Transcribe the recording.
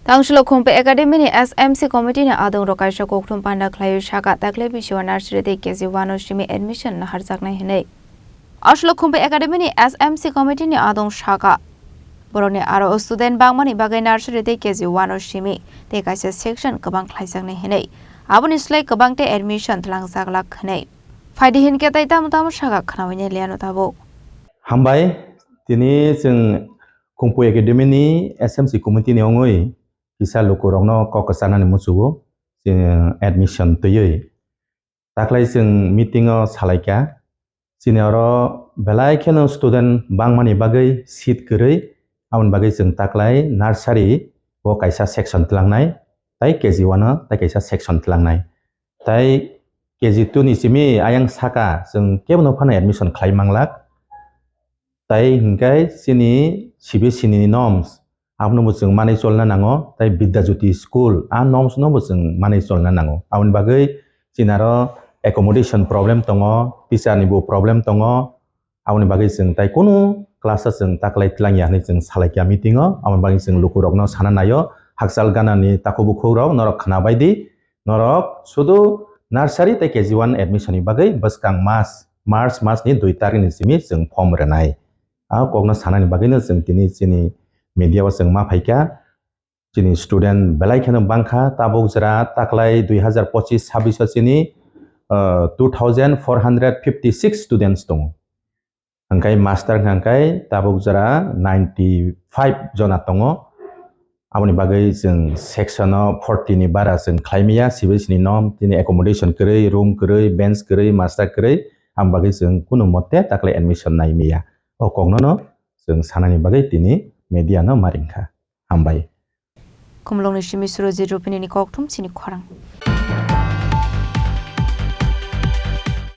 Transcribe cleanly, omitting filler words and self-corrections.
Tangsalo Khumpui Academy ni SMC committee ni Adongrok Kaisa Kokthum Panda Khlaiwi Sakha Taklai Bisi Nursery de KG1 Simi admission Nahorjaknai hinai. Tangsalo Khumpui Academy ni SMC committee ni Adong Sakha Boroni aro student bangmani bagai Nursery de KG1 Simi de Kaisa section kabang Khlaijaknai hinai. Aboni slai kabang te admission thlangjaklak hinai. Faidi hinke tai tam Sakha khanawini liano tabo. Hambai tini जों Khumpui Academy ni SMC committee ni ongoi Kaisa Khorang kok kesana ni musugo जों admission tuyoi taklai जों meeting o Khlaicha sini oro belai kheno student bangmani bagai seat koroi abon bagai जों taklai nursery bo kaisa section tlangnai tai KG1 tai kaisa section tlangnai tai KG2 ni simi ayang Sakha जों kebono phana admission khlaimanglak tai hingkai sini Bisi ni norms abno bo जों manai cholna nango tai Vidyajyoti school a norms no bo जों manai cholna nango abon bagai sinaro accommodation problem tongo teacher ni bo problem tongo aboni bagai जों tai kono class जों taklai tlangya ni जों Khlaikha meeting o aboni bagai जों lukurok no sana nayo haksal gana ni takobu khorok norok khana baidi norok sudu nursery tai KG1 admission ni bagai bwskang March ni 2 tarik ni simi जों form renai a kokno sana ni bagai no जों tini chini media o जों ma phaika chini student belai kheno bangkha tabok jara taklai 2025-26 chini 2456 students tongo hangkai master hangkai tabok jara 95 jona tongo aboni bagai जों section o 40 ni bara जों khlaimia Bisi ni norm tini accommodation koroi room koroi bench koroi master koroi am bagai जों kuno mote taklai admission naimia o kokno no जों sanani bagai tini media no maringkha hambai Kumlong ni Simi Suroji Rupini ni Kokthum Chini Khorang.